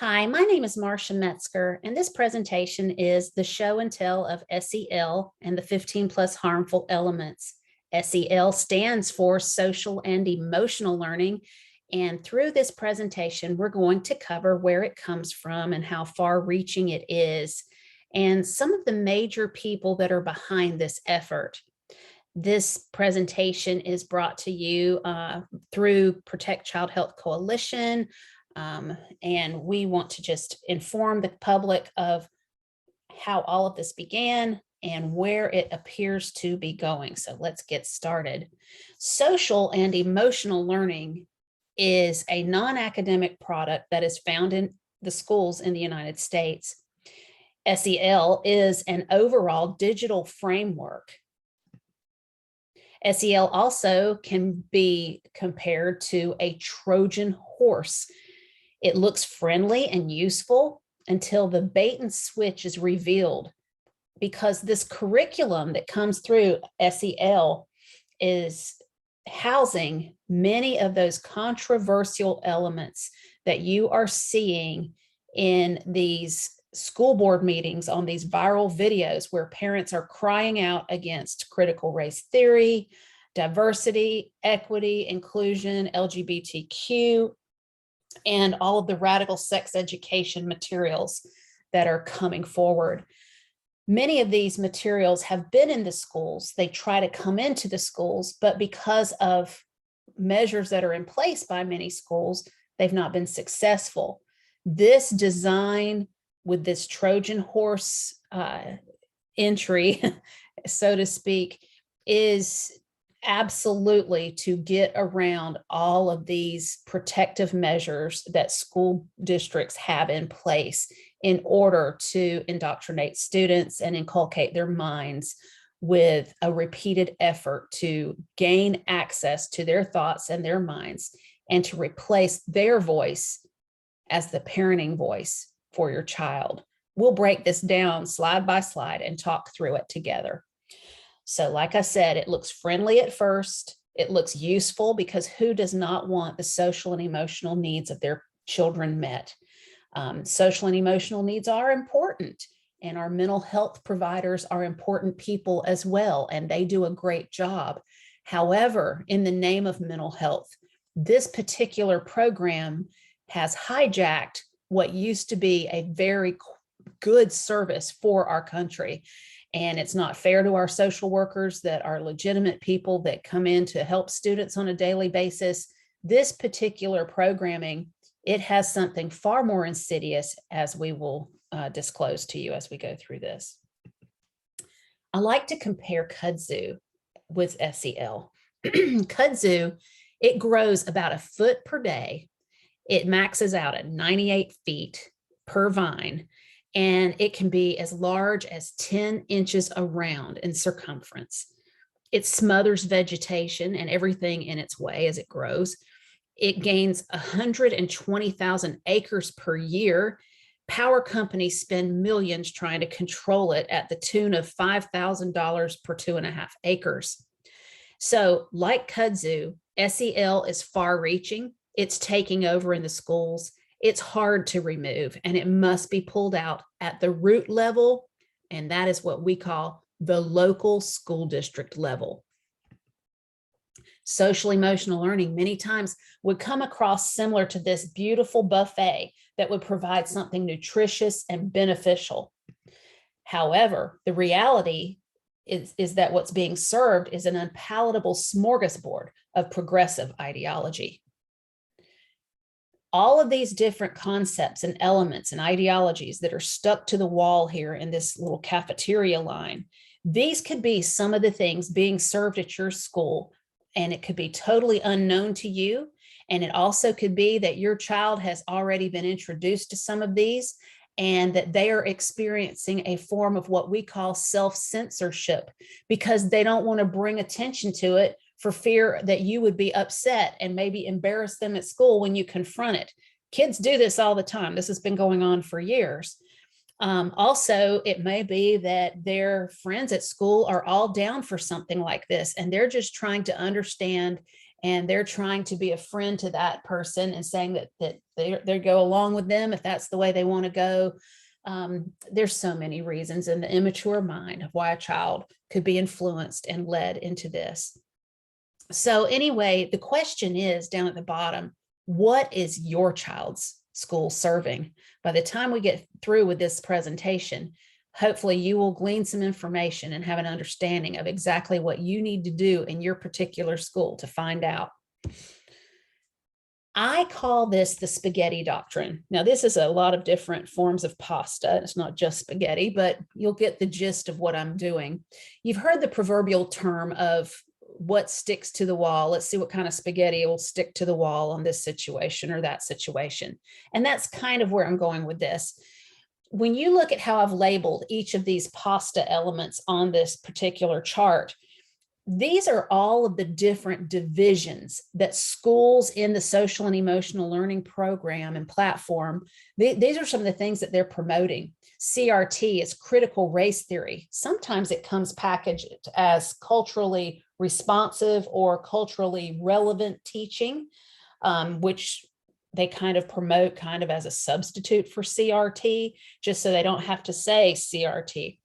Hi, my name is Marcia Metzger, and this presentation is the show and tell of SEL and the 15 plus harmful elements. SEL stands for social and emotional learning, and through this presentation, we're going to cover where it comes from and how far-reaching it is, and some of the major people that are behind this effort. This presentation is brought to you through Protect Child Health Coalition, and we want to just inform the public of how all of this began and where it appears to be going. So let's get started. Social and emotional learning is a non-academic product that is found in the schools in the United States. SEL is an overall digital framework. SEL also can be compared to a Trojan horse. It looks friendly and useful until the bait and switch is revealed, because this curriculum that comes through SEL is housing many of those controversial elements that you are seeing in these school board meetings on these viral videos where parents are crying out against critical race theory, diversity, equity, inclusion, LGBTQ, and all of the radical sex education materials that are coming forward. Many of these materials have been in the schools. They try to come into the schools, but because of measures that are in place by many schools, they've not been successful. This design with this Trojan horse entry, so to speak, is absolutely to get around all of these protective measures that school districts have in place in order to indoctrinate students and inculcate their minds with a repeated effort to gain access to their thoughts and their minds and to replace their voice as the parenting voice for your child. We'll break this down slide by slide and talk through it together. So like I said, it looks friendly at first. It looks useful, because who does not want the social and emotional needs of their children met? Social and emotional needs are important, and our mental health providers are important people as well, and they do a great job. However, in the name of mental health, this particular program has hijacked what used to be a very good service for our country. And it's not fair to our social workers that are legitimate people that come in to help students on a daily basis. This particular programming, it has something far more insidious, as we will disclose to you as we go through this. I like to compare kudzu with SEL. Kudzu, it grows about a foot per day. It maxes out at 98 feet per vine, and it can be as large as 10 inches around in circumference. It smothers vegetation and everything in its way as it grows. It gains 120,000 acres per year. Power companies spend millions trying to control it, at the tune of $5,000 per 2.5 acres. So like kudzu, SEL is far-reaching. It's taking over in the schools. It's hard to remove, and it must be pulled out at the root level, and that is what we call the local school district level. Social emotional learning many times would come across similar to this beautiful buffet that would provide something nutritious and beneficial. However, the reality is that what's being served is an unpalatable smorgasbord of progressive ideology. All of these different concepts and elements and ideologies that are stuck to the wall here in this little cafeteria line, these could be some of the things being served at your school, and it could be totally unknown to you. And it also could be that your child has already been introduced to some of these, and that they are experiencing a form of what we call self-censorship, because they don't want to bring attention to it for fear that you would be upset and maybe embarrass them at school when you confront it. Kids do this all the time. This has been going on for years. Also, it may be that their friends at school are all down for something like this, and they're just trying to understand and they're trying to be a friend to that person and saying that they go along with them if that's the way they want to go. There's so many reasons in the immature mind of why a child could be influenced and led into this. So anyway, the question is down at the bottom, what is your child's school serving? By the time we get through with this presentation, hopefully you will glean some information and have an understanding of exactly what you need to do in your particular school to find out. I call this the spaghetti doctrine. Now, this is a lot of different forms of pasta. It's not just spaghetti, but you'll get the gist of what I'm doing. You've heard the proverbial term of what sticks to the wall. Let's see what kind of spaghetti will stick to the wall on this situation or that situation. And that's kind of where I'm going with this. When you look at how I've labeled each of these pasta elements on this particular chart, these are all of the different divisions that schools in the social and emotional learning program and platform, these are some of the things that they're promoting. CRT is critical race theory. Sometimes it comes packaged as culturally responsive or culturally relevant teaching, which they kind of promote kind of as a substitute for CRT, just so they don't have to say CRT.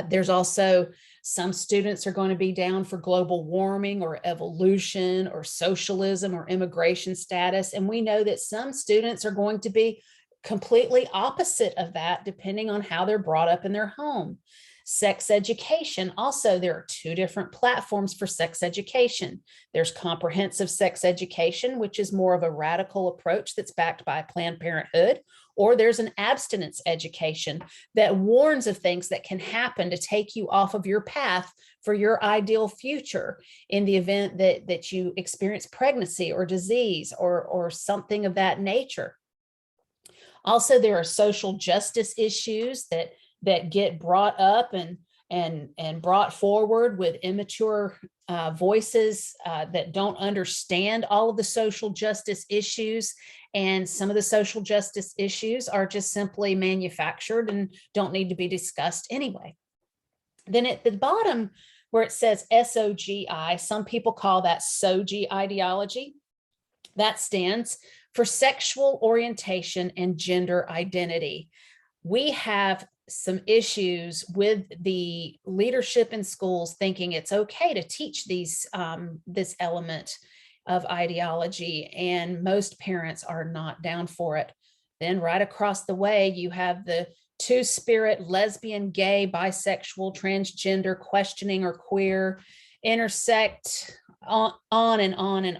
There's also some students are going to be down for global warming or evolution or socialism or immigration status. And we know that some students are going to be completely opposite of that, depending on how they're brought up in their home. Sex education. Also, there are two different platforms for sex education. There's comprehensive sex education, which is more of a radical approach that's backed by Planned Parenthood, or there's an abstinence education that warns of things that can happen to take you off of your path for your ideal future in the event that you experience pregnancy or disease or something of that nature. Also, there are social justice issues that get brought up and brought forward with immature voices that don't understand all of the social justice issues. And some of the social justice issues are just simply manufactured and don't need to be discussed anyway. Then at the bottom where it says SOGI, some people call that SOGI ideology. That stands for sexual orientation and gender identity. We have some issues with the leadership in schools thinking it's okay to teach these this element of ideology, and most parents are not down for it. Then right across the way, you have the two-spirit, lesbian, gay, bisexual, transgender, questioning, or queer, intersect, on and on and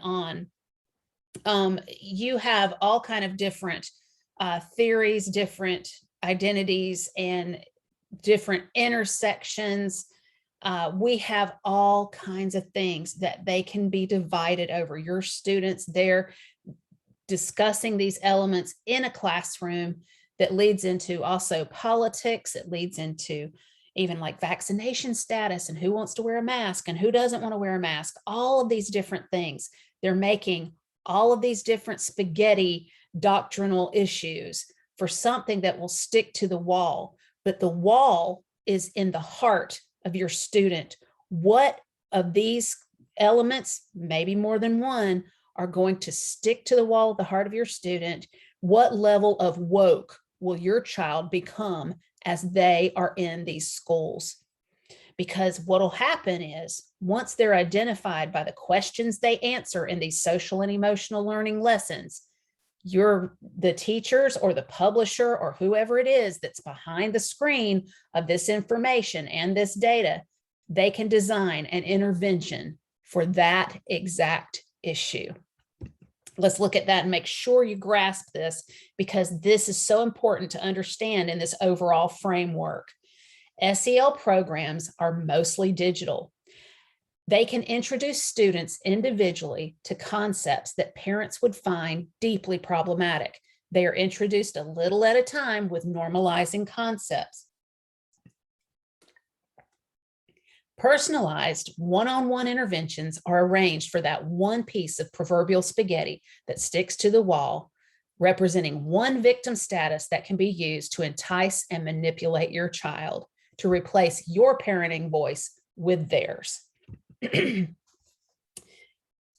on. You have all kind of different theories, different identities, and different intersections. We have all kinds of things that they can be divided over. Your students, they're discussing these elements in a classroom that leads into also politics. It leads into even like vaccination status and who wants to wear a mask and who doesn't want to wear a mask. All of these different things. They're making all of these different spaghetti doctrinal issues for something that will stick to the wall. But the wall is in the heart of your student. What of these elements, maybe more than one, are going to stick to the wall of the heart of your student? What level of woke will your child become as they are in these schools? Because what will happen is once they're identified by the questions they answer in these social and emotional learning lessons, the teachers or the publisher or whoever it is that's behind the screen of this information and this data, they can design an intervention for that exact issue. Let's look at that and make sure you grasp this, because this is so important to understand in this overall framework. SEL programs are mostly digital. They can introduce students individually to concepts that parents would find deeply problematic. They are introduced a little at a time with normalizing concepts. Personalized one-on-one interventions are arranged for that one piece of proverbial spaghetti that sticks to the wall, representing one victim status that can be used to entice and manipulate your child to replace your parenting voice with theirs.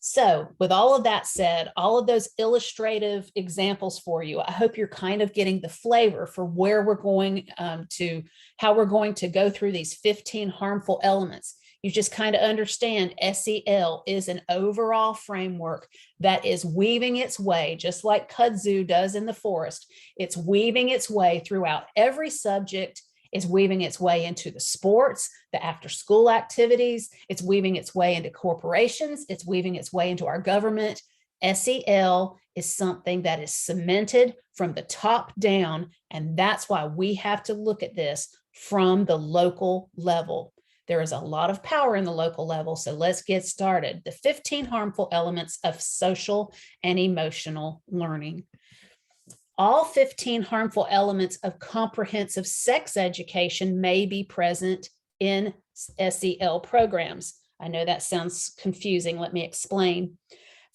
So with all of that said, all of those illustrative examples for you, I hope you're kind of getting the flavor for where we're going how we're going to go through these 15 harmful elements. You just kind of understand SEL is an overall framework that is weaving its way, just like kudzu does in the forest. It's weaving its way throughout every subject. It's weaving its way into the sports, the after-school activities. It's weaving its way into corporations. It's weaving its way into our government. SEL is something that is cemented from the top down, and that's why we have to look at this from the local level. There is a lot of power in the local level, so let's get started. The 15 harmful elements of social and emotional learning. All 15 harmful elements of comprehensive sex education may be present in SEL programs. I know that sounds confusing. Let me explain.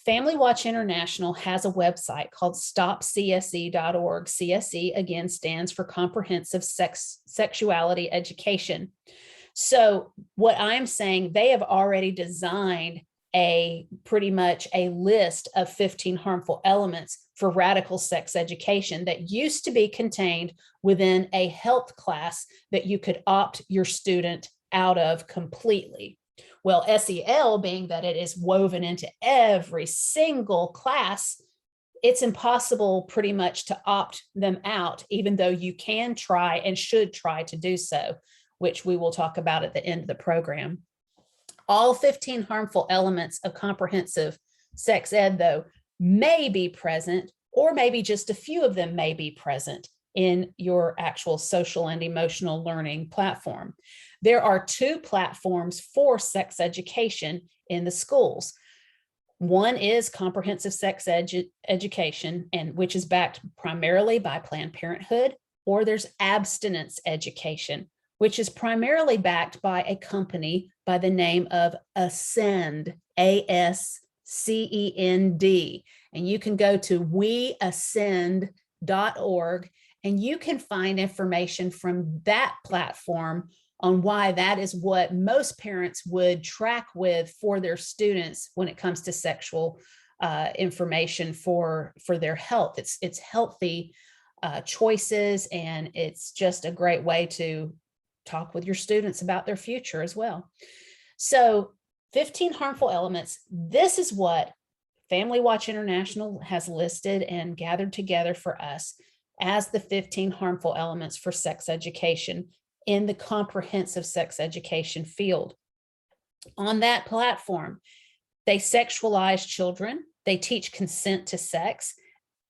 Family Watch International has a website called stopcse.org. CSE, again, stands for Comprehensive Sexuality Education. So what I'm saying, they have already designed pretty much a list of 15 harmful elements for radical sex education that used to be contained within a health class that you could opt your student out of completely. Well, SEL, being that it is woven into every single class, it's impossible pretty much to opt them out, even though you can try and should try to do so, which we will talk about at the end of the program. All 15 harmful elements of comprehensive sex ed, though, may be present, or maybe just a few of them may be present in your actual social and emotional learning platform. There are two platforms for sex education in the schools. One is comprehensive sex education, and which is backed primarily by Planned Parenthood, or there's abstinence education, which is primarily backed by a company by the name of Ascend, ASCEND. And you can go to weascend.org and you can find information from that platform on why that is what most parents would track with for their students when it comes to sexual information for their health. It's healthy choices, and it's just a great way to talk with your students about their future as well. So 15 harmful elements. This is what Family Watch International has listed and gathered together for us as the 15 harmful elements for sex education in the comprehensive sex education field. On that platform, they sexualize children, they teach consent to sex,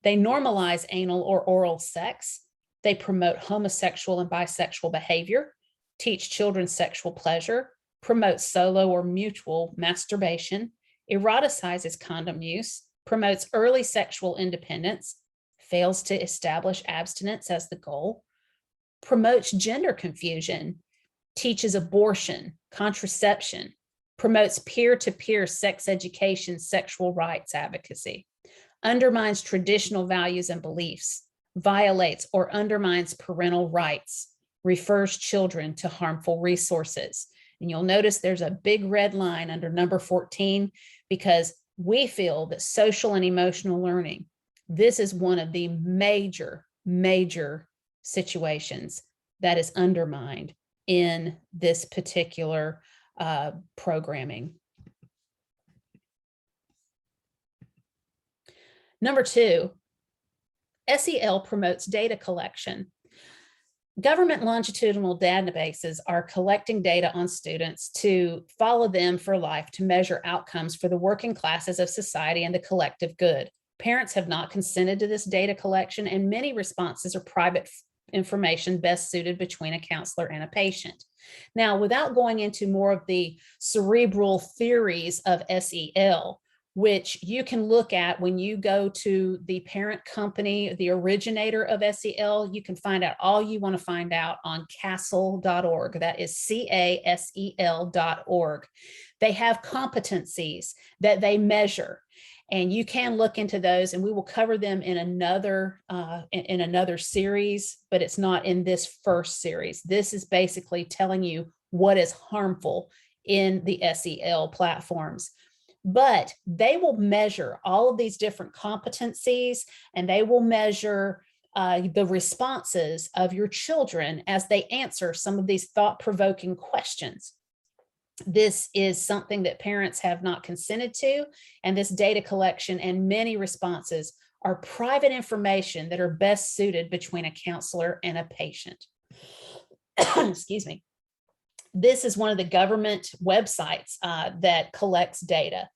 they normalize anal or oral sex, they promote homosexual and bisexual behavior, teach children sexual pleasure, promote solo or mutual masturbation, eroticizes condom use, promotes early sexual independence, fails to establish abstinence as the goal, promotes gender confusion, teaches abortion, contraception, promotes peer-to-peer sex education, sexual rights advocacy, undermines traditional values and beliefs, violates or undermines parental rights, refers children to harmful resources. And you'll notice there's a big red line under number 14 because we feel that social and emotional learning, this is one of the major situations that is undermined in this particular programming. Number 2, SEL promotes data collection. Government longitudinal databases are collecting data on students to follow them for life, to measure outcomes for the working classes of society and the collective good. Parents have not consented to this data collection, and many responses are private information best suited between a counselor and a patient. Now, without going into more of the cerebral theories of SEL, which you can look at when you go to the parent company, the originator of SEL, you can find out all you want to find out on CASEL.org. That is CASEL.org. They have competencies that they measure, and you can look into those, and we will cover them in another series, but it's not in this first series. This is basically telling you what is harmful in the SEL platforms. but they will measure all of these different competencies, and they will measure the responses of your children as they answer some of these thought-provoking questions. This is something that parents have not consented to, and this data collection and many responses are private information that are best suited between a counselor and a patient. Excuse me. This is one of the government websites that collects data.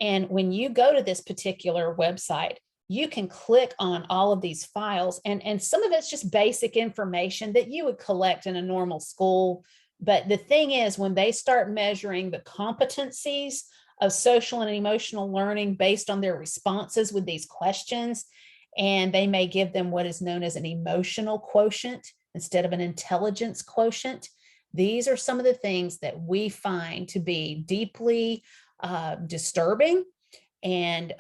And when you go to this particular website, you can click on all of these files, and some of it's just basic information that you would collect in a normal school. But the thing is, when they start measuring the competencies of social and emotional learning based on their responses with these questions, and they may give them what is known as an emotional quotient instead of an intelligence quotient, these are some of the things that we find to be deeply disturbing, and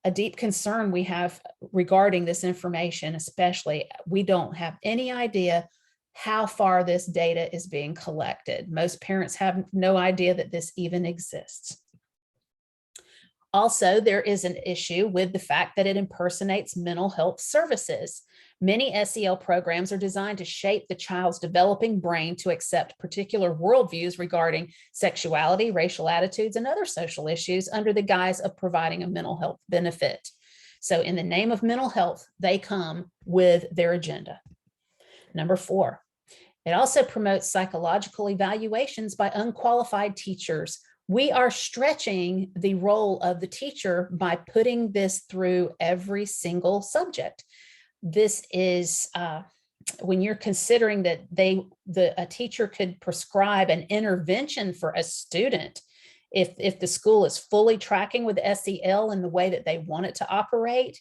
a deep concern we have regarding this information. Especially, we don't have any idea how far this data is being collected. Most parents have no idea that this even exists. Also, there is an issue with the fact that it impersonates mental health services. Many SEL programs are designed to shape the child's developing brain to accept particular worldviews regarding sexuality, racial attitudes, and other social issues under the guise of providing a mental health benefit. So in the name of mental health, they come with their agenda. Number 4, it also promotes psychological evaluations by unqualified teachers. We are stretching the role of the teacher by putting this through every single subject. This is when you're considering that a teacher could prescribe an intervention for a student if the school is fully tracking with SEL in the way that they want it to operate.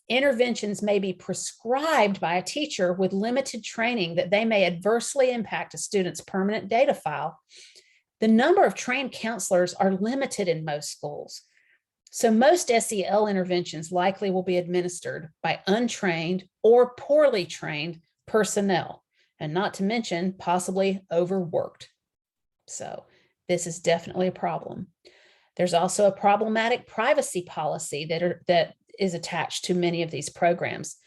Interventions may be prescribed by a teacher with limited training that they may adversely impact a student's permanent data file. The number of trained counselors are limited in most schools. So most SEL interventions likely will be administered by untrained or poorly trained personnel, and not to mention possibly overworked. So this is definitely a problem. There's also a problematic privacy policy that is attached to many of these programs.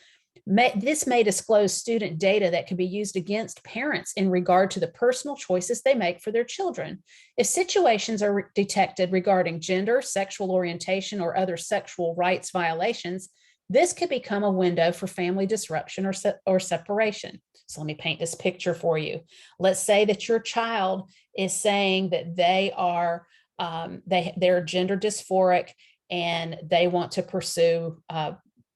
This may disclose student data that can be used against parents in regard to the personal choices they make for their children. If situations are detected regarding gender, sexual orientation, or other sexual rights violations, this could become a window for family disruption or separation. So let me paint this picture for you. Let's say that your child is saying that they are they're gender dysphoric and they want to pursue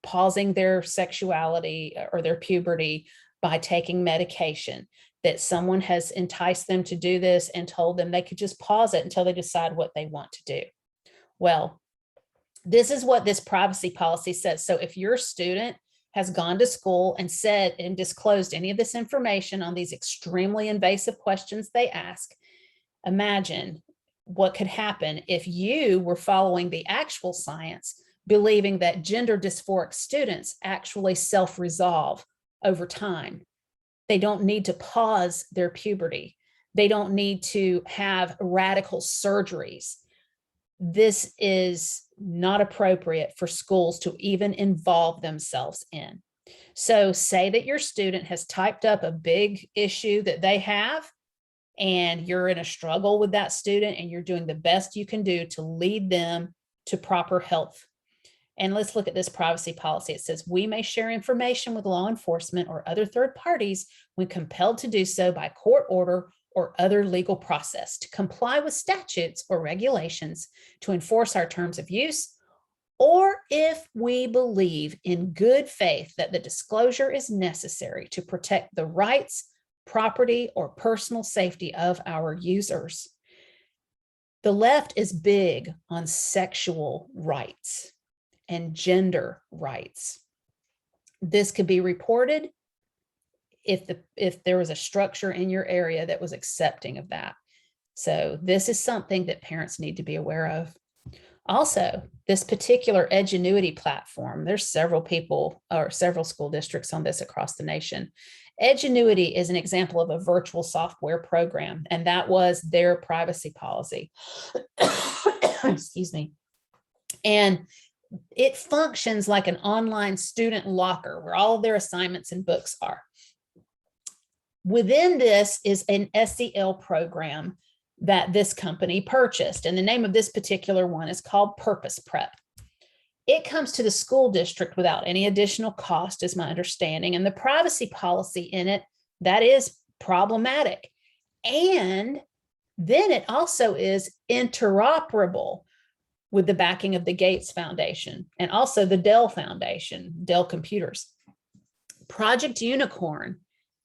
pausing their sexuality or their puberty by taking medication, that someone has enticed them to do this and told them they could just pause it until they decide what they want to do. Well, this is what this privacy policy says. So if your student has gone to school and said and disclosed any of this information on these extremely invasive questions they ask, imagine what could happen if you were following the actual science, believing that gender dysphoric students actually self-resolve over time. They don't need to pause their puberty. They don't need to have radical surgeries. This is not appropriate for schools to even involve themselves in. So say that your student has typed up a big issue that they have, and you're in a struggle with that student, and you're doing the best you can do to lead them to proper health. And let's look at this privacy policy. It says, we may share information with law enforcement or other third parties when compelled to do so by court order or other legal process to comply with statutes or regulations to enforce our terms of use, or if we believe in good faith that the disclosure is necessary to protect the rights, property, or personal safety of our users. The left is big on sexual rights and gender rights. This could be reported if there was a structure in your area that was accepting of that. So this is something that parents need to be aware of. Also, this particular Edgenuity platform, there's several people or several school districts on this across the nation. Edgenuity is an example of a virtual software program, and that was their privacy policy. excuse me. And it functions like an online student locker where all of their assignments and books are. Within this is an SEL program that this company purchased. And the name of this particular one is called Purpose Prep. It comes to the school district without any additional cost, is my understanding. And the privacy policy in it, that is problematic. And then it also is interoperable with the backing of the Gates Foundation and also the Dell Foundation, Dell Computers. Project Unicorn,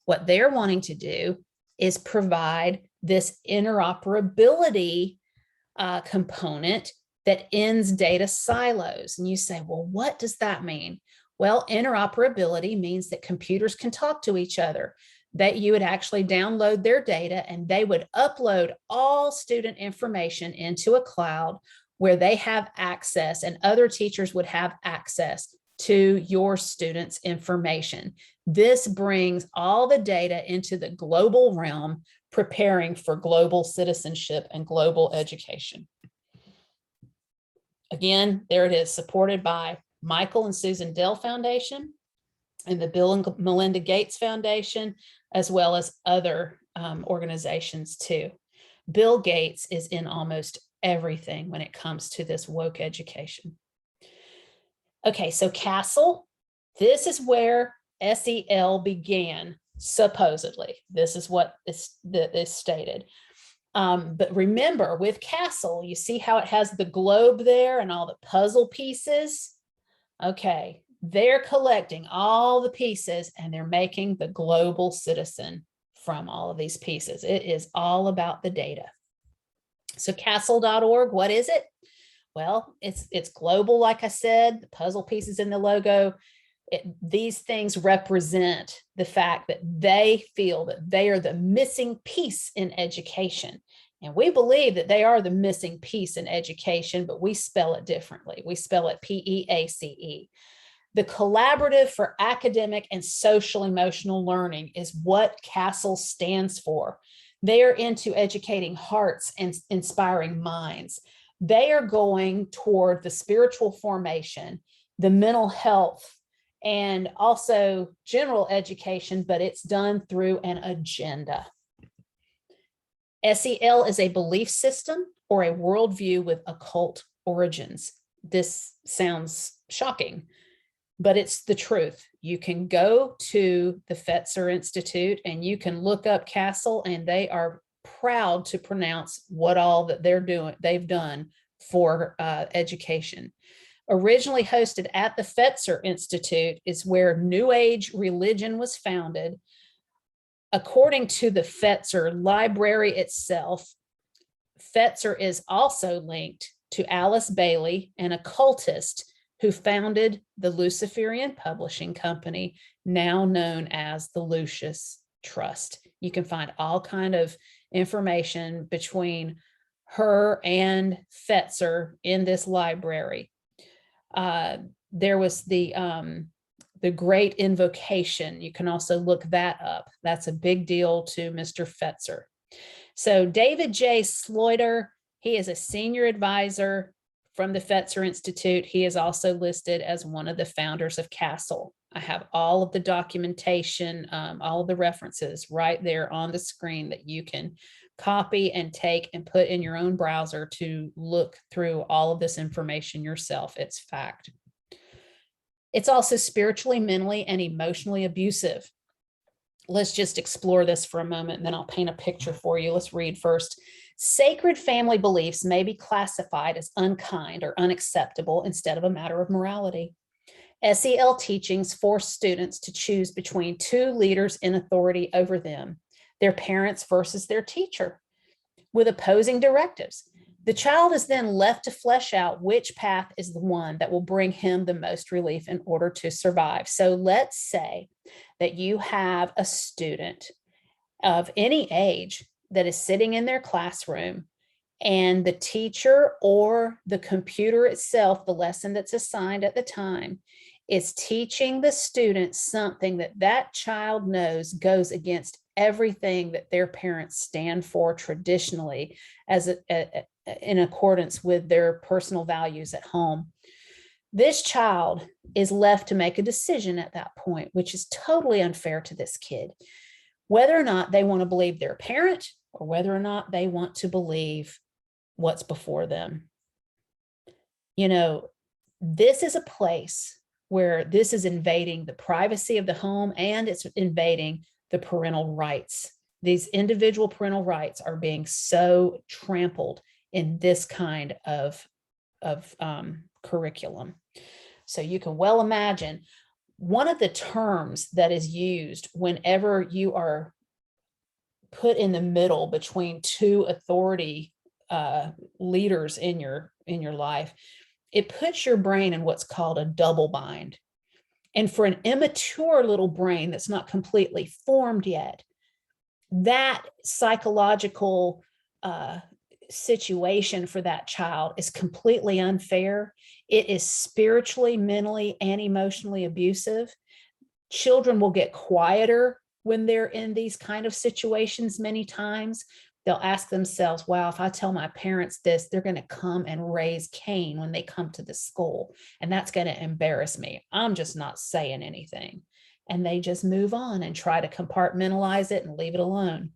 what they're wanting to do is provide this interoperability component that ends data silos. And you say, well, what does that mean? Well, interoperability means that computers can talk to each other, that you would actually download their data and they would upload all student information into a cloud where they have access and other teachers would have access to your students' information. This brings all the data into the global realm, preparing for global citizenship and global education. Again, there it is, supported by Michael and Susan Dell Foundation and the Bill and Melinda Gates Foundation, as well as other organizations too. Bill Gates is in almost everything when it comes to this woke education. Okay, so CASEL, this is where SEL began, supposedly. This is what is stated. But remember, with CASEL, you see how it has the globe there and all the puzzle pieces? Okay, they're collecting all the pieces and they're making the global citizen from all of these pieces. It is all about the data. So CASEL.org, what is it? Well, it's global, like I said, the puzzle pieces in the logo. These things represent the fact that they feel that they are the missing piece in education. And we believe that they are the missing piece in education, but we spell it differently. We spell it PEACE. The Collaborative for Academic and Social Emotional Learning is what CASEL stands for. They are into educating hearts and inspiring minds. They are going toward the spiritual formation, the mental health, and also general education, but it's done through an agenda. SEL is a belief system or a worldview with occult origins. This sounds shocking, but it's the truth. You can go to the Fetzer Institute and you can look up CASEL, and they are proud to pronounce what all that they've done for education. Originally hosted at the Fetzer Institute is where New Age religion was founded. According to the Fetzer library itself, Fetzer is also linked to Alice Bailey, an occultist who founded the Luciferian Publishing Company, now known as the Lucis Trust. You can find all kind of information between her and Fetzer in this library. There was the Great Invocation. You can also look that up. That's a big deal to Mr. Fetzer. So David J. Sloiter, he is a senior advisor from the Fetzer Institute. He is also listed as one of the founders of CASEL. I have all of the documentation, all of the references right there on the screen that you can copy and take and put in your own browser to look through all of this information yourself. It's fact. It's also spiritually, mentally, and emotionally abusive. Let's just explore this for a moment, and then I'll paint a picture for you. Let's read first. Sacred family beliefs may be classified as unkind or unacceptable instead of a matter of morality. SEL teachings force students to choose between two leaders in authority over them, their parents versus their teacher, with opposing directives. The child is then left to flesh out which path is the one that will bring him the most relief in order to survive. So let's say that you have a student of any age that is sitting in their classroom, and the teacher or the computer itself, the lesson that's assigned at the time, is teaching the student something that that child knows goes against everything that their parents stand for traditionally as in accordance with their personal values at home. This child is left to make a decision at that point, which is totally unfair to this kid, whether or not they want to believe their parent or whether or not they want to believe what's before them. You know, this is a place where this is invading the privacy of the home, and it's invading the parental rights. These individual parental rights are being so trampled in this kind of curriculum. So you can well imagine one of the terms that is used whenever you are put in the middle between two authority leaders in your life, it puts your brain in what's called a double bind. And for an immature little brain that's not completely formed yet, that psychological situation for that child is completely unfair. It is spiritually, mentally, and emotionally abusive. Children will get quieter when they're in these kind of situations many times. They'll ask themselves, wow, if I tell my parents this, they're going to come and raise Cain when they come to the school, and that's going to embarrass me. I'm just not saying anything. And they just move on and try to compartmentalize it and leave it alone.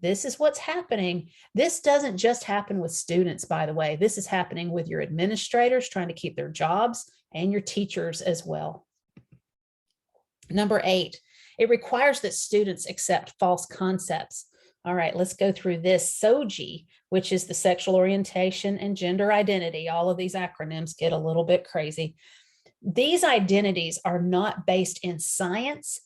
This is what's happening. This doesn't just happen with students, by the way. This is happening with your administrators trying to keep their jobs and your teachers as well. Number 8, it requires that students accept false concepts. All right, let's go through this. SOGI, which is the sexual orientation and gender identity. All of these acronyms get a little bit crazy. These identities are not based in science,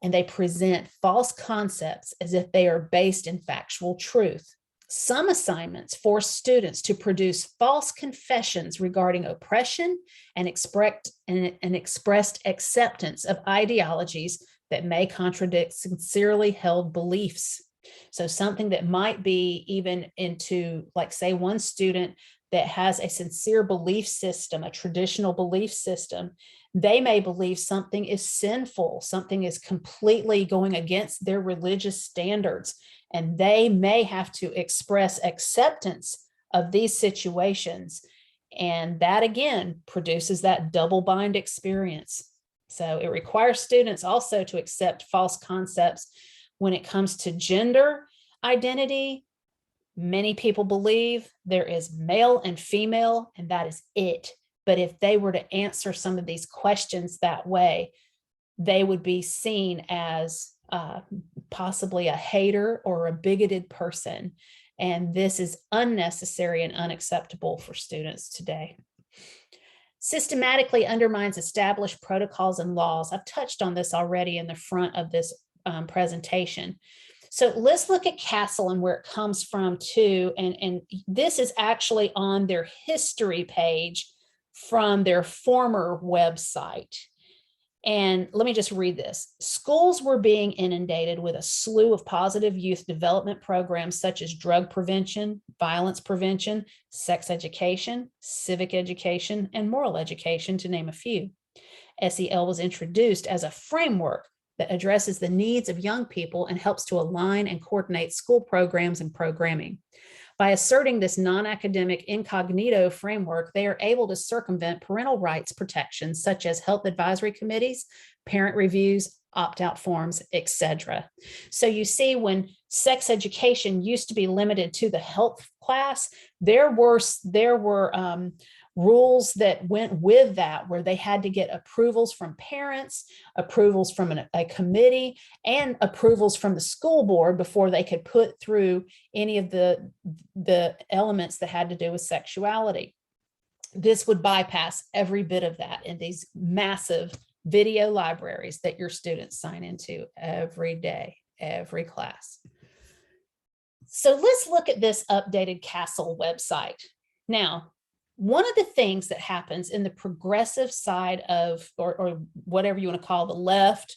and they present false concepts as if they are based in factual truth. Some assignments force students to produce false confessions regarding oppression and expressed acceptance of ideologies that may contradict sincerely held beliefs. So something that might be even into, like, say, one student that has a sincere belief system, a traditional belief system, they may believe something is sinful, something is completely going against their religious standards, and they may have to express acceptance of these situations. And that, again, produces that double bind experience. So it requires students also to accept false concepts when it comes to gender identity. Many people believe there is male and female, and that is it. But if they were to answer some of these questions that way, they would be seen as possibly a hater or a bigoted person. And this is unnecessary and unacceptable for students today. Systematically undermines established protocols and laws. I've touched on this already in the front of this presentation. So let's look at CASEL and where it comes from too. And this is actually on their history page from their former website. And let me just read this. Schools were being inundated with a slew of positive youth development programs such as drug prevention, violence prevention, sex education, civic education, and moral education, to name a few. SEL was introduced as a framework that addresses the needs of young people and helps to align and coordinate school programs and programming. By asserting this non-academic incognito framework, they are able to circumvent parental rights protections such as health advisory committees, parent reviews, opt-out forms, etc. So you see, when sex education used to be limited to the health class, there were rules that went with that, where they had to get approvals from parents, approvals from a committee, and approvals from the school board before they could put through any of the elements that had to do with sexuality. This would bypass every bit of that in these massive video libraries that your students sign into every day, every class. So let's look at this updated CASEL website. Now, one of the things that happens in the progressive side of, or whatever you want to call the left,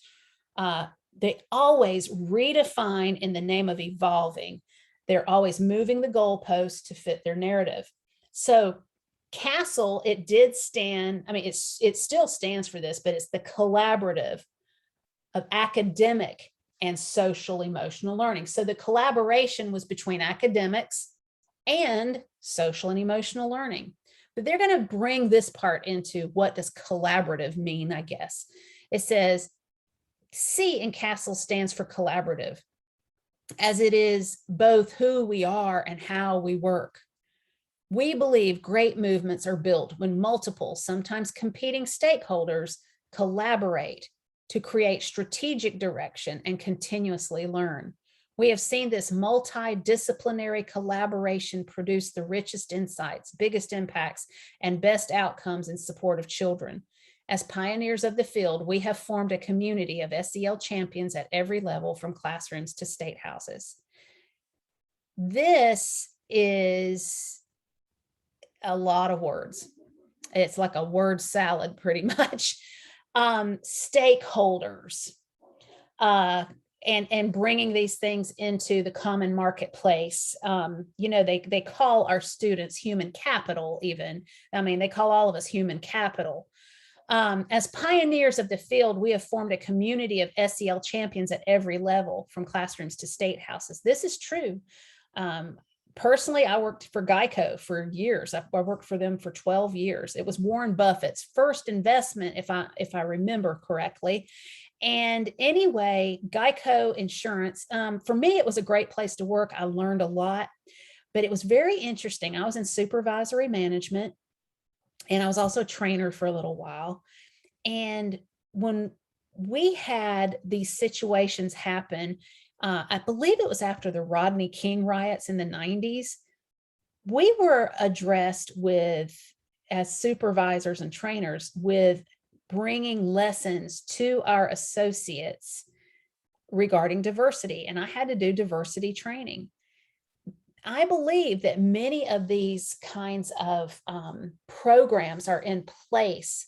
they always redefine in the name of evolving. They're always moving the goalposts to fit their narrative. So CASEL, it did stand, I mean, it still stands for this, but it's the collaborative of academic and social emotional learning. So the collaboration was between academics and social and emotional learning. But they're going to bring this part into what does collaborative mean, I guess. It says C in CASTLE stands for collaborative, as it is both who we are and how we work. We believe great movements are built when multiple, sometimes competing stakeholders collaborate to create strategic direction and continuously learn. We have seen this multidisciplinary collaboration produce the richest insights, biggest impacts, and best outcomes in support of children. As pioneers of the field, we have formed a community of SEL champions at every level, from classrooms to state houses. This is a lot of words. It's like a word salad, pretty much. Stakeholders, and bringing these things into the common marketplace. You know, they call our students human capital even. I mean, they call all of us human capital. As pioneers of the field, we have formed a community of SEL champions at every level, from classrooms to state houses. This is true. Personally, I worked for Geico for years. I worked for them for 12 years. It was Warren Buffett's first investment, if I remember correctly. And anyway, Geico Insurance, for me, it was a great place to work. I learned a lot, but it was very interesting. I was in supervisory management, and I was also a trainer for a little while. And when we had these situations happen, I believe it was after the Rodney King riots in the 90s, we were addressed with, as supervisors and trainers, with bringing lessons to our associates regarding diversity. And I had to do diversity training. I believe that many of these kinds of programs are in place,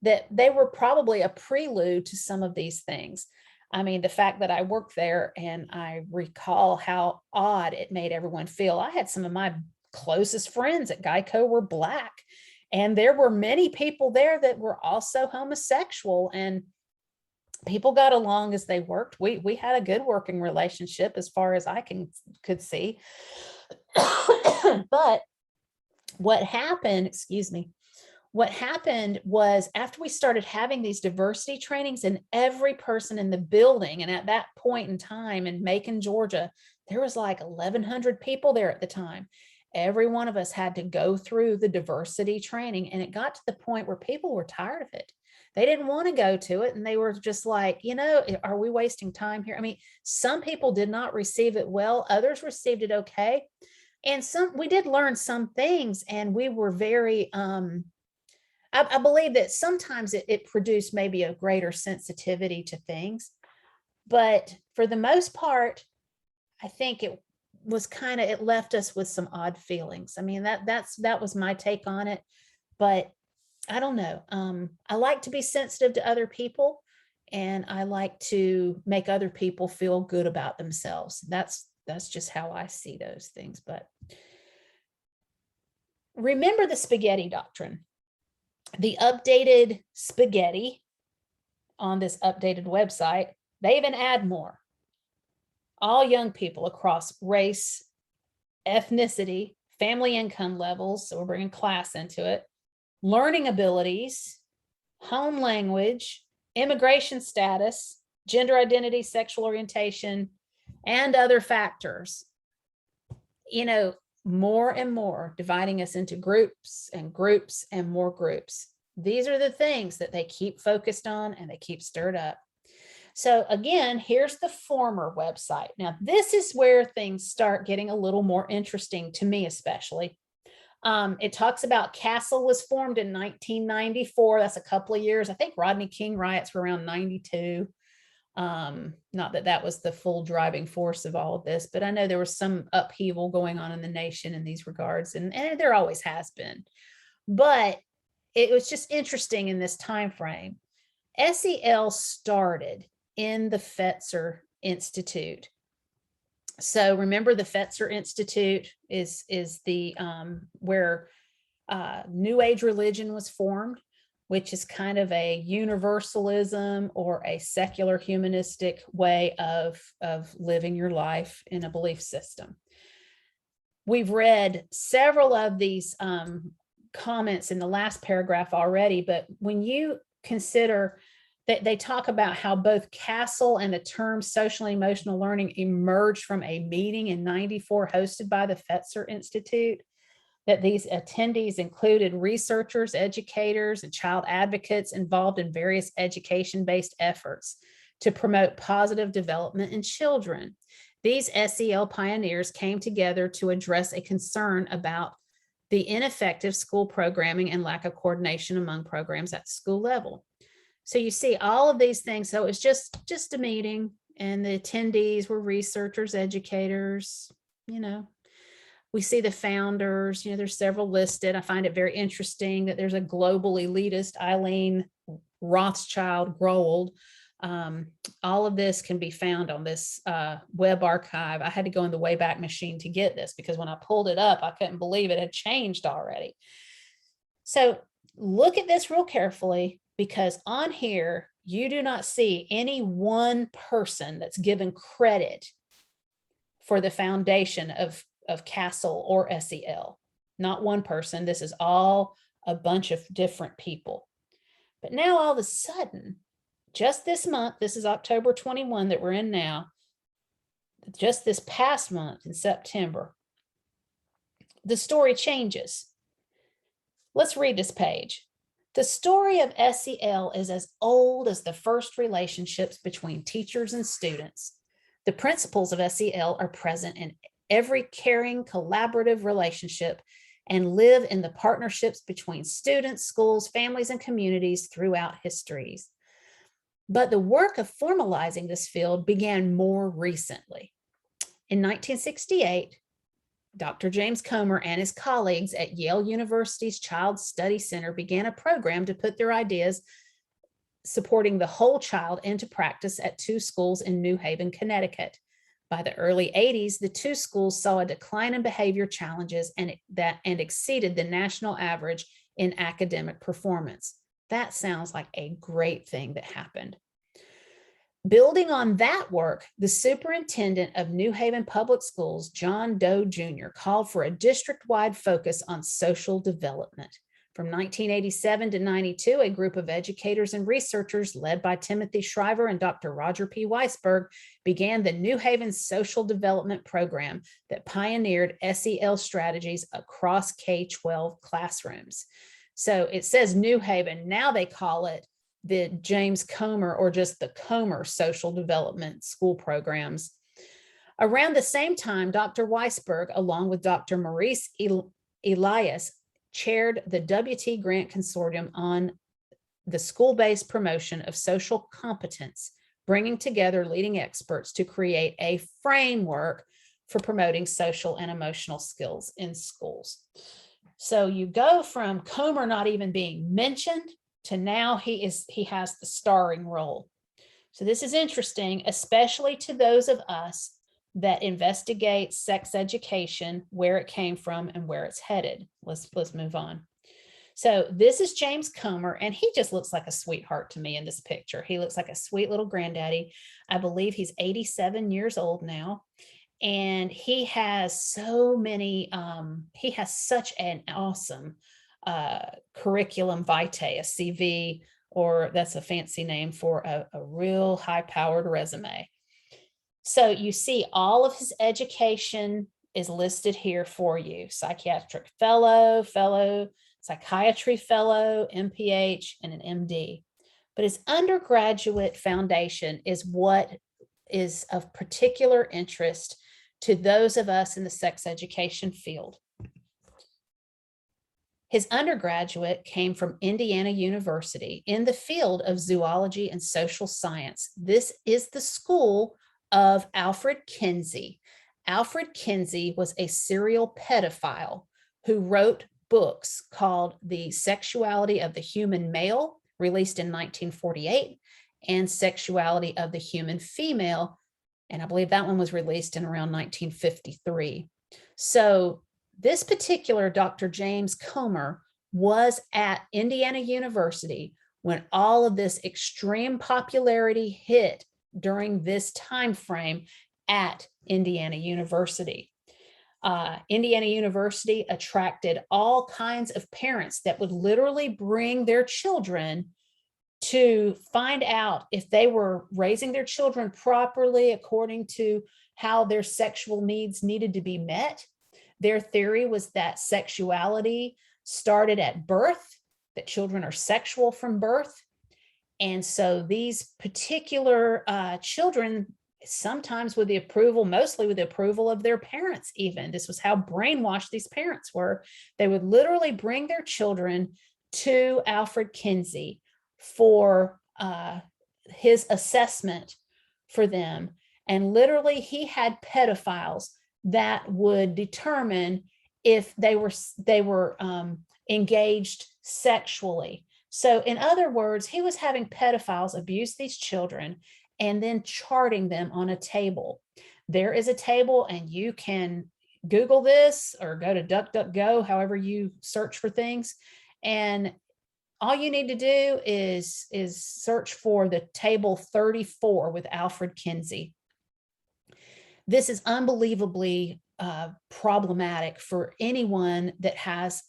that they were probably a prelude to some of these things. I mean, the fact that I worked there, and I recall how odd it made everyone feel. I had some of my closest friends at Geico were Black, and there were many people there that were also homosexual, and people got along as they worked. We had a good working relationship as far as I could see. But what happened, what happened was, after we started having these diversity trainings, and every person in the building, and at that point in time in Macon, Georgia, there was like 1,100 people there at the time. Every one of us had to go through the diversity training, and it got to the point where people were tired of it. They didn't want to go to it, and they were just like, you know, are we wasting time here? I mean, some people did not receive it well, others received it okay. And we did learn some things, and we were very, I believe that sometimes it produced maybe a greater sensitivity to things, but for the most part, I think it was it left us with some odd feelings. I mean, that was my take on it, but I don't know. I like to be sensitive to other people, and I like to make other people feel good about themselves. That's just how I see those things. But remember the spaghetti doctrine. The updated spaghetti on this updated website, they even add more. All young people across race, ethnicity, family income levels, so we're bringing class into it, learning abilities, home language, immigration status, gender identity, sexual orientation, and other factors. You know, more and more dividing us into groups and groups and more groups. These are the things that they keep focused on, and they keep stirred up. So again, here's the former website. Now, this is where things start getting a little more interesting to me, especially. It talks about CASTLE was formed in 1994. That's a couple of years. I think Rodney King riots were around 92. Not that that was the full driving force of all of this, but I know there was some upheaval going on in the nation in these regards, and there always has been. But it was just interesting in this time frame. SEL started in the Fetzer Institute. So remember, the Fetzer Institute is the where New Age religion was formed, which is kind of a universalism or a secular humanistic way of living your life in a belief system. we've read several of these comments in the last paragraph already, but when you consider that they talk about how both CASEL and the term social and emotional learning emerged from a meeting in '94 hosted by the Fetzer Institute, that these attendees included researchers, educators, and child advocates involved in various education-based efforts to promote positive development in children. These SEL pioneers came together to address a concern about the ineffective school programming and lack of coordination among programs at the school level. So you see all of these things. So it's just a meeting, and the attendees were researchers, educators, you know. We see the founders, you know, there's several listed. I find it very interesting that there's a global elitist, Eileen Rothschild Grold. All of this can be found on this web archive. I had to go in the Wayback Machine to get this, because when I pulled it up, I couldn't believe it had changed already. So look at this real carefully, because on here, you do not see any one person that's given credit for the foundation of CASEL or SEL. Not one person. This is all a bunch of different people. But now all of a sudden, just this month, this is October 21 that we're in now, just this past month in September, the story changes. Let's read this page. The story of SEL is as old as the first relationships between teachers and students. The principles of SEL are present in every caring, collaborative relationship and live in the partnerships between students, schools, families, and communities throughout histories. But the work of formalizing this field began more recently. In 1968, Dr. James Comer and his colleagues at Yale University's Child Study Center began a program to put their ideas supporting the whole child into practice at 2 schools in New Haven, Connecticut. By the early 80s, the 2 schools saw a decline in behavior challenges and exceeded the national average in academic performance. That sounds like a great thing that happened. Building on that work, the superintendent of New Haven Public Schools, John Doe Jr., called for a district-wide focus on social development. From 1987 to 92, a group of educators and researchers led by Timothy Shriver and Dr. Roger P. Weisberg began the New Haven Social Development Program that pioneered SEL strategies across K-12 classrooms. So it says New Haven, now they call it the James Comer or just the Comer Social Development School Programs. Around the same time, Dr. Weisberg, along with Dr. Maurice Elias, chaired the WT Grant Consortium on the school-based promotion of social competence, bringing together leading experts to create a framework for promoting social and emotional skills in schools. So you go from Comer not even being mentioned to now he has the starring role. So this is interesting, especially to those of us that investigate sex education, where it came from and where it's headed. Let's move on. So this is James Comer, and he just looks like a sweetheart to me in this picture. He looks like a sweet little granddaddy. I believe he's 87 years old now. And he has so many, he has such an awesome curriculum vitae, a CV, or that's a fancy name for a real high-powered resume. So you see all of his education is listed here for you. Psychiatric fellow, psychiatry fellow, MPH, and an MD. But his undergraduate foundation is what is of particular interest to those of us in the sex education field. His undergraduate came from Indiana University in the field of zoology and social science. This is the school of Alfred Kinsey. Alfred Kinsey was a serial pedophile who wrote books called The Sexuality of the Human Male, released in 1948, and Sexuality of the Human Female, and I believe that one was released in around 1953. So this particular Dr. James Comer was at Indiana University when all of this extreme popularity hit during this time frame at Indiana University. Indiana University attracted all kinds of parents that would literally bring their children to find out if they were raising their children properly according to how their sexual needs needed to be met. Their theory was that sexuality started at birth, that children are sexual from birth. And so these particular children, sometimes with the approval, mostly with the approval of their parents even, this was how brainwashed these parents were. They would literally bring their children to Alfred Kinsey for his assessment for them. And literally he had pedophiles that would determine if they were engaged sexually. So in other words, he was having pedophiles abuse these children and then charting them on a table. There is a table, and you can Google this or go to DuckDuckGo, however you search for things. And all you need to do is search for the table 34 with Alfred Kinsey. This is unbelievably problematic for anyone that has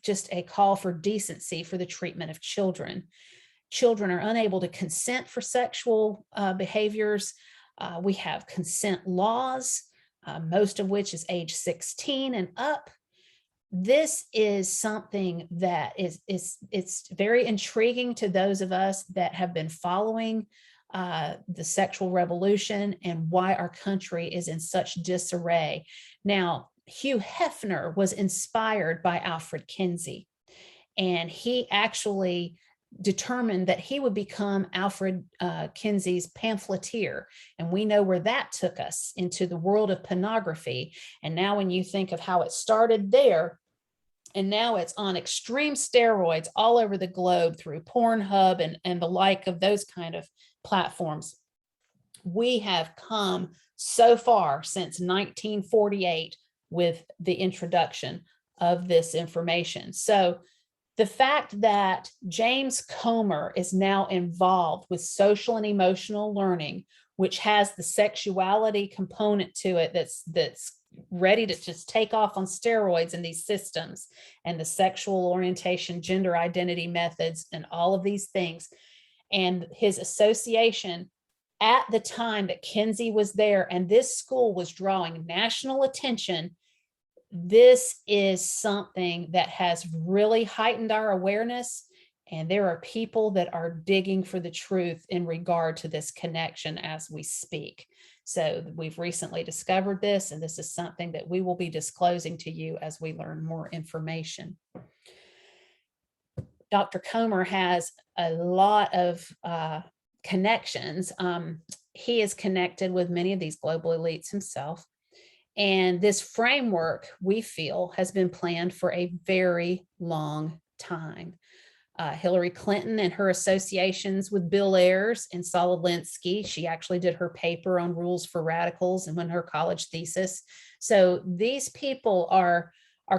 just a call for decency for the treatment of children. Children are unable to consent for sexual behaviors. We have consent laws, most of which is age 16 and up. This is something that it's very intriguing to those of us that have been following the sexual revolution and why our country is in such disarray. Now, Hugh Hefner was inspired by Alfred Kinsey, and he actually determined that he would become Alfred Kinsey's pamphleteer. And we know where that took us, into the world of pornography. And now when you think of how it started there, and now it's on extreme steroids all over the globe through Pornhub and the like of those kind of platforms, we have come so far since 1948 with the introduction of this information. So the fact that James Comer is now involved with social and emotional learning, which has the sexuality component to it that's ready to just take off on steroids in these systems, and the sexual orientation, gender identity methods, and all of these things, and his association at the time that Kinsey was there and this school was drawing national attention. This is something that has really heightened our awareness, and there are people that are digging for the truth in regard to this connection as we speak. So we've recently discovered this, and this is something that we will be disclosing to you as we learn more information. Dr. Comer has a lot of connections. He is connected with many of these global elites himself. And this framework, we feel, has been planned for a very long time. Hillary Clinton and her associations with Bill Ayers and Saul Alinsky, she actually did her paper on rules for radicals and her college thesis. So these people are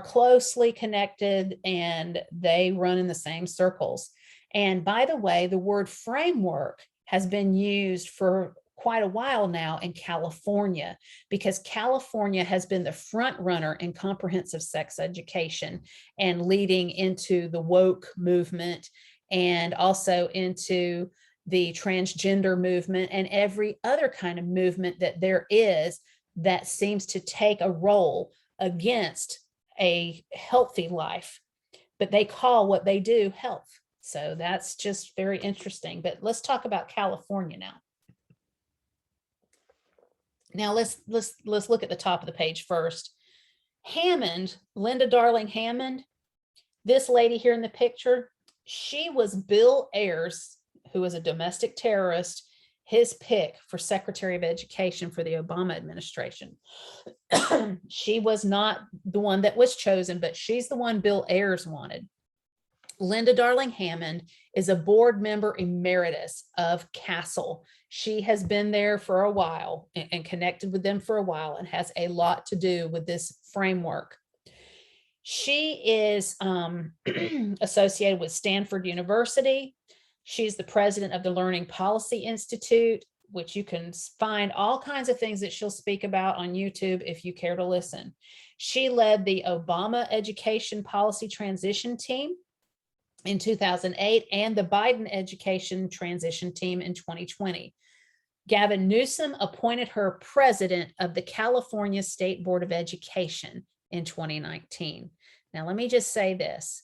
closely connected, and they run in the same circles. And by the way, the word framework has been used for quite a while now in California, because California has been the front runner in comprehensive sex education and leading into the woke movement, and also into the transgender movement and every other kind of movement that there is that seems to take a role against a healthy life, but they call what they do health. So that's just very interesting. But let's talk about California now. Now let's look at the top of the page first. Hammond, Linda Darling Hammond, this lady here in the picture, she was Bill Ayers, who was a domestic terrorist, his pick for Secretary of Education for the Obama administration. She was not the one that was chosen, but she's the one Bill Ayers wanted. Linda Darling Hammond is a board member emeritus of CASEL. She has been there for a while and connected with them for a while, and has a lot to do with this framework. She is associated with Stanford University. She's the president of the Learning Policy Institute. which you can find all kinds of things that she'll speak about on YouTube if you care to listen. She led the Obama education policy transition team in 2008 and the Biden education transition team in 2020. Gavin Newsom appointed her president of the California State Board of Education in 2019. Now, let me just say this.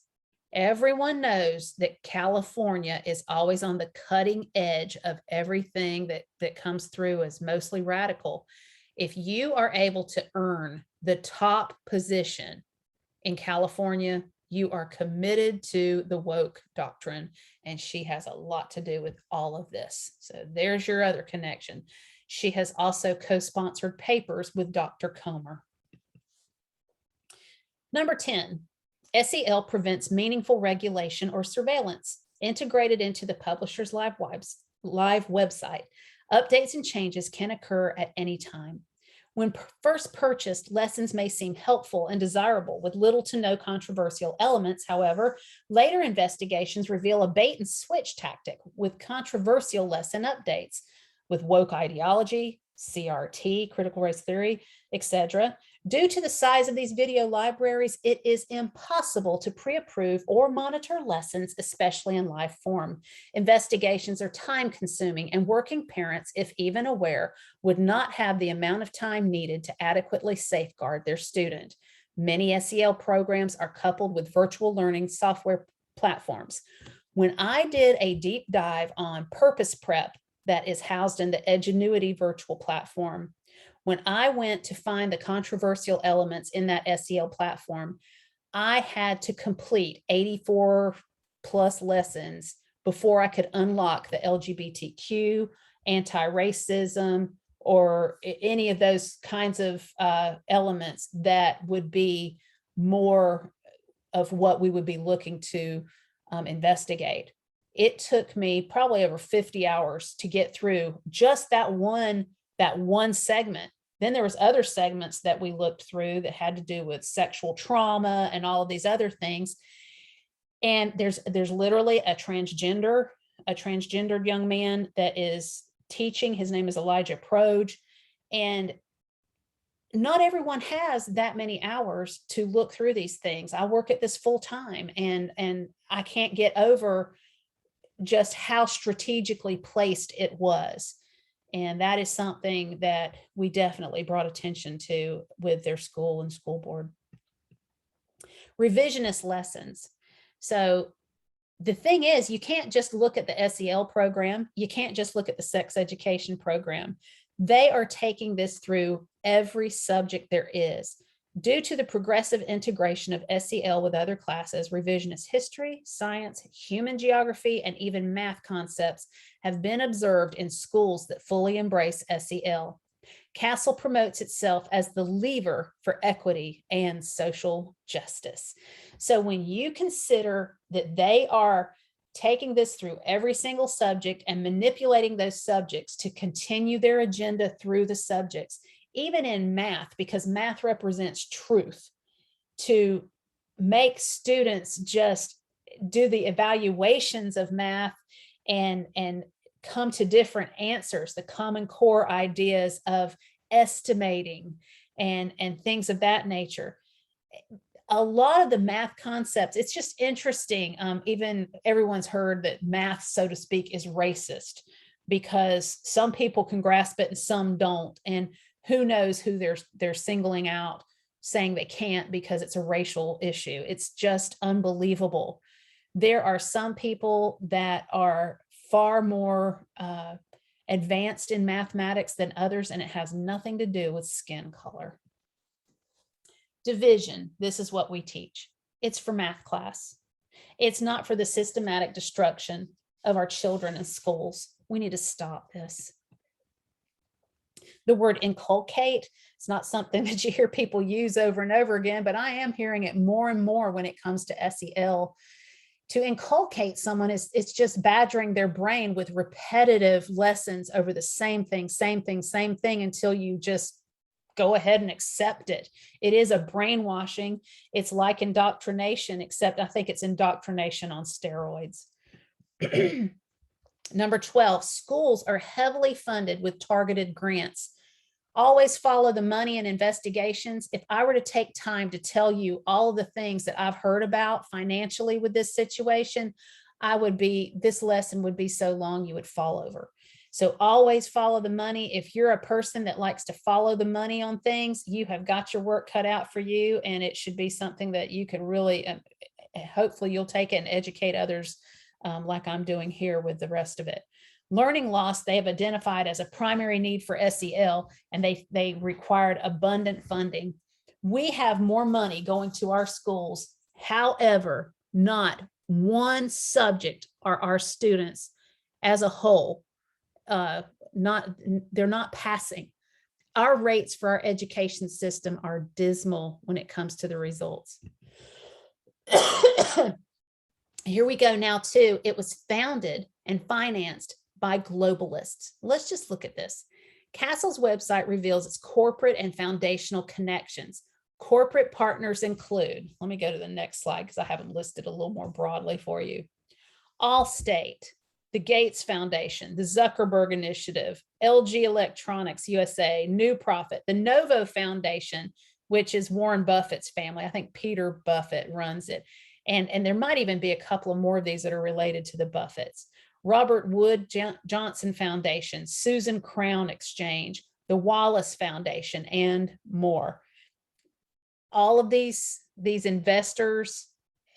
Everyone knows that California is always on the cutting edge of everything that comes through as mostly radical. If you are able to earn the top position in California, you are committed to the woke doctrine, and she has a lot to do with all of this. So there's your other connection. She has also co-sponsored papers with Dr. Comer. Number 10, SEL prevents meaningful regulation or surveillance. Integrated into the publisher's live website, updates and changes can occur at any time. When first purchased, lessons may seem helpful and desirable with little to no controversial elements. However, later investigations reveal a bait and switch tactic with controversial lesson updates with woke ideology, CRT, critical race theory, etc. Due to the size of these video libraries, it is impossible to pre-approve or monitor lessons, especially in live form. Investigations are time-consuming, and working parents, if even aware, would not have the amount of time needed to adequately safeguard their student. Many SEL programs are coupled with virtual learning software platforms. When I did a deep dive on Purpose Prep that is housed in the Edgenuity virtual platform, when I went to find the controversial elements in that SEL platform, I had to complete 84 plus lessons before I could unlock the LGBTQ, anti-racism, or any of those kinds of elements that would be more of what we would be looking to investigate. It took me probably over 50 hours to get through just that one segment. Then there was other segments that we looked through that had to do with sexual trauma and all of these other things. And there's literally a transgendered young man that is teaching. His name is Elijah Proge. And not everyone has that many hours to look through these things. I work at this full time, and I can't get over just how strategically placed it was. And that is something that we definitely brought attention to with their school and school board. Revisionist lessons. So the thing is, you can't just look at the SEL program. You can't just look at the sex education program. They are taking this through every subject there is. Due to the progressive integration of SEL with other classes, revisionist history, science, human geography, and even math concepts have been observed in schools that fully embrace SEL. CASEL promotes itself as the lever for equity and social justice. So when you consider that they are taking this through every single subject and manipulating those subjects to continue their agenda through the subjects, even in math, because math represents truth, to make students just do the evaluations of math and come to different answers, the common core ideas of estimating and things of that nature. A lot of the math concepts, it's just interesting. Even everyone's heard that math, so to speak, is racist because some people can grasp it and some don't. And who knows who they're singling out, saying they can't because it's a racial issue. It's just unbelievable. There are some people that are far more advanced in mathematics than others, and it has nothing to do with skin color. Division, this is what we teach. It's for math class. It's not for the systematic destruction of our children in schools. We need to stop this. The word inculcate, it's not something that you hear people use over and over again, but I am hearing it more and more when it comes to SEL. To inculcate someone it's just badgering their brain with repetitive lessons over the same thing until you just go ahead and accept it. It is a brainwashing. It's like indoctrination, except I think it's indoctrination on steroids. Number 12, schools are heavily funded with targeted grants. Always follow the money and investigations. If I were to take time to tell you all of the things that I've heard about financially with this situation, this lesson would be so long you would fall over. So always follow the money. If you're a person that likes to follow the money on things, you have got your work cut out for you, and it should be something that you can really, hopefully you'll take it and educate others like I'm doing here with the rest of it. Learning loss, they have identified as a primary need for SEL, and they required abundant funding. We have more money going to our schools. However, not one subject are our students as a whole, they're not passing. Our rates for our education system are dismal when it comes to the results. Here we go now too. It was founded and financed by globalists. Let's just look at this. CASEL's website reveals its corporate and foundational connections. Corporate partners include, let me go to the next slide because I have them listed a little more broadly for you. Allstate, the Gates Foundation, the Zuckerberg Initiative, LG Electronics USA, New Profit, the Novo Foundation, which is Warren Buffett's family. I think Peter Buffett runs it. And there might even be a couple of more of these that are related to the Buffetts. Robert Wood Johnson Foundation, Susan Crown Exchange, the Wallace Foundation, and more. All of these investors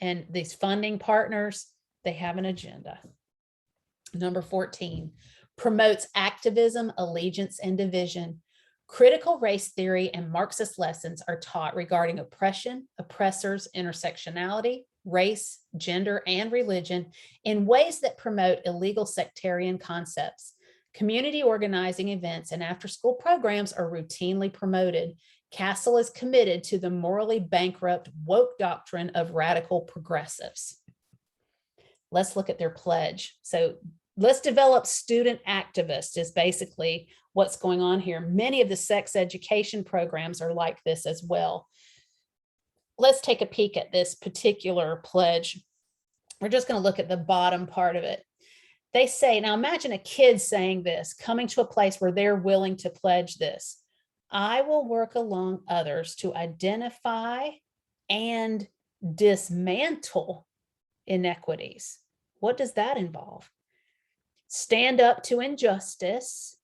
and these funding partners, they have an agenda. Number 14, promotes activism, allegiance, and division. Critical race theory and Marxist lessons are taught regarding oppression, oppressors, intersectionality, race, gender, and religion in ways that promote illegal sectarian concepts. Community organizing events and after-school programs are routinely promoted. CASEL is committed to the morally bankrupt woke doctrine of radical progressives. Let's look at their pledge. So let's develop student activists is basically what's going on here. Many of the sex education programs are like this as well. Let's take a peek at this particular pledge. We're just going to look at the bottom part of it. They say, now imagine a kid saying this, coming to a place where they're willing to pledge this. I will work along others to identify and dismantle inequities. What does that involve? Stand up to injustice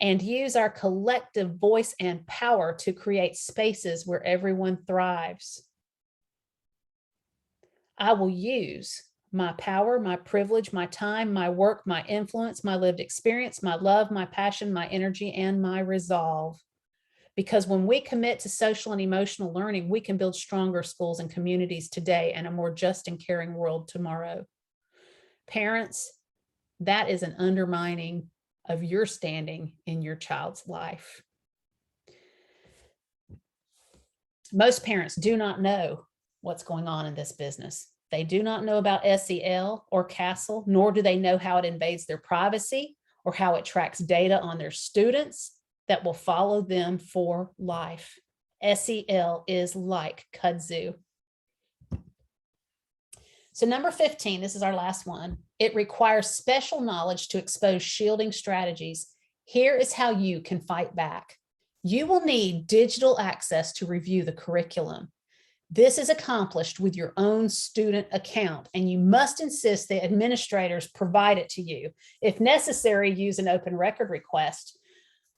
and use our collective voice and power to create spaces where everyone thrives. I will use my power, my privilege, my time, my work, my influence, my lived experience, my love, my passion, my energy, and my resolve. Because when we commit to social and emotional learning, we can build stronger schools and communities today and a more just and caring world tomorrow. Parents, that is an undermining of your standing in your child's life. Most parents do not know what's going on in this business. They do not know about SEL or CASEL, nor do they know how it invades their privacy or how it tracks data on their students that will follow them for life. SEL is like kudzu. So number 15, this is our last one. It requires special knowledge to expose shielding strategies. Here is how you can fight back. You will need digital access to review the curriculum. This is accomplished with your own student account, and you must insist that administrators provide it to you. If necessary, use an open record request.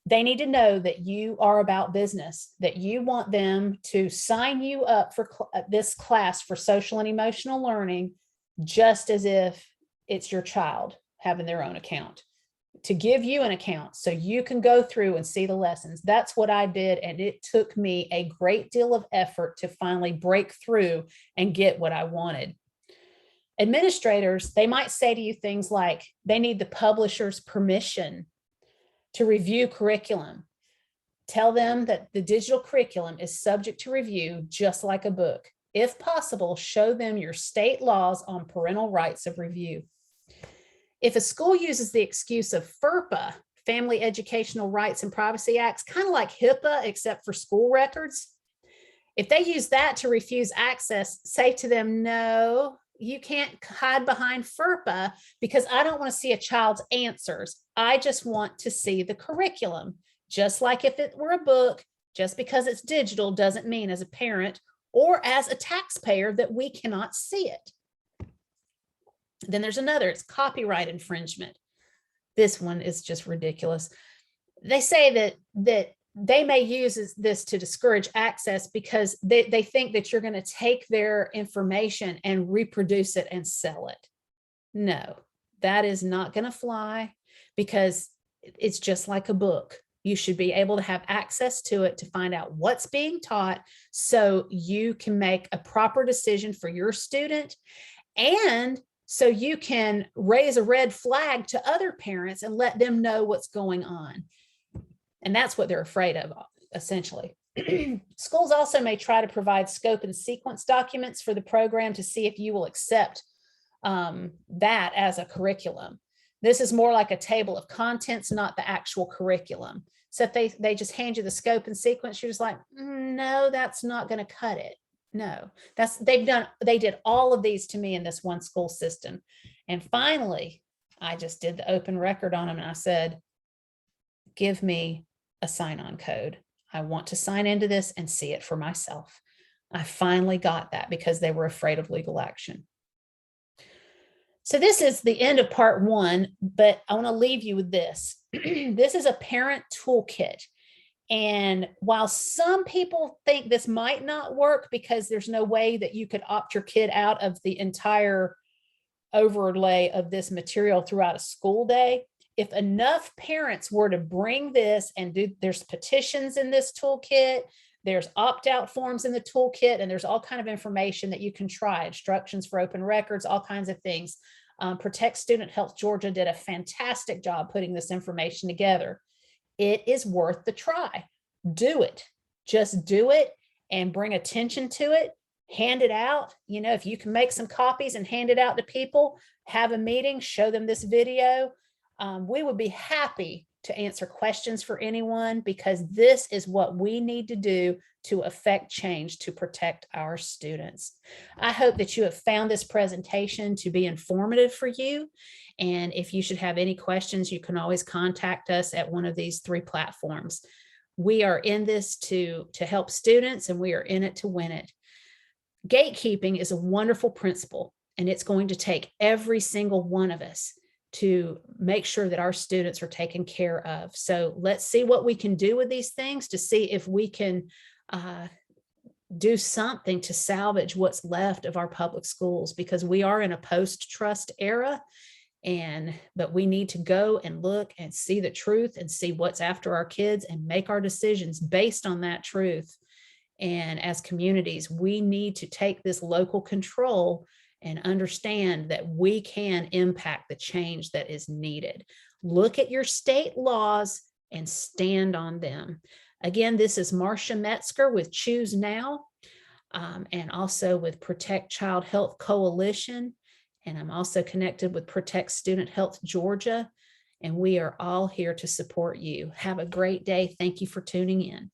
They need to know that you are about business, that you want them to sign you up for this class for social and emotional learning, just as if it's your child having their own account, to give you an account so you can go through and see the lessons. That's what I did, and it took me a great deal of effort to finally break through and get what I wanted. Administrators, they might say to you things like they need the publisher's permission to review curriculum. Tell them that the digital curriculum is subject to review just like a book. If possible, show them your state laws on parental rights of review. If a school uses the excuse of FERPA, Family Educational Rights and Privacy Acts, kind of like HIPAA, except for school records, if they use that to refuse access, say to them, no, You can't hide behind FERPA because I don't want to see a child's answers. I just want to see the curriculum. Just like if it were a book, just because it's digital doesn't mean as a parent or as a taxpayer that we cannot see it. Then there's another, it's copyright infringement. This one is just ridiculous. They say that they may use this to discourage access because they think that you're going to take their information and reproduce it and sell it. No, that is not going to fly because it's just like a book. You should be able to have access to it to find out what's being taught so you can make a proper decision for your student, and so you can raise a red flag to other parents and let them know what's going on. And that's what they're afraid of, essentially. Schools also may try to provide scope and sequence documents for the program to see if you will accept that as a curriculum. This is more like a table of contents, not the actual curriculum. So if they just hand you the scope and sequence, you're just like, no, that's not going to cut it. No, they did all of these to me in this one school system. And finally, I just did the open record on them and I said, give me a sign-on code. I want to sign into this and see it for myself. I finally got that because they were afraid of legal action. So this is the end of part one, but I want to leave you with this. This is a parent toolkit. And while some people think this might not work because there's no way that you could opt your kid out of the entire overlay of this material throughout a school day, if enough parents were to bring this and there's petitions in this toolkit, there's opt-out forms in the toolkit, and there's all kind of information that you can try, instructions for open records, all kinds of things. Protect Student Health Georgia did a fantastic job putting this information together. It is worth the try. Do it. Just do it and bring attention to it. Hand it out. You know, if you can make some copies and hand it out to people, have a meeting, show them this video. We would be happy to answer questions for anyone because this is what we need to do to affect change to protect our students. I hope that you have found this presentation to be informative for you. And if you should have any questions, you can always contact us at one of these 3 platforms. We are in this to help students, and we are in it to win it. Gatekeeping is a wonderful principle, and it's going to take every single one of us to make sure that our students are taken care of. So let's see what we can do with these things to see if we can do something to salvage what's left of our public schools, because we are in a post-trust era. But we need to go and look and see the truth and see what's after our kids and make our decisions based on that truth. And as communities, we need to take this local control and understand that we can impact the change that is needed. Look at your state laws and stand on them. Again, this is Marcia Metzger with Choose Now, and also with Protect Child Health Coalition. And I'm also connected with Protect Student Health Georgia. And we are all here to support you. Have a great day. Thank you for tuning in.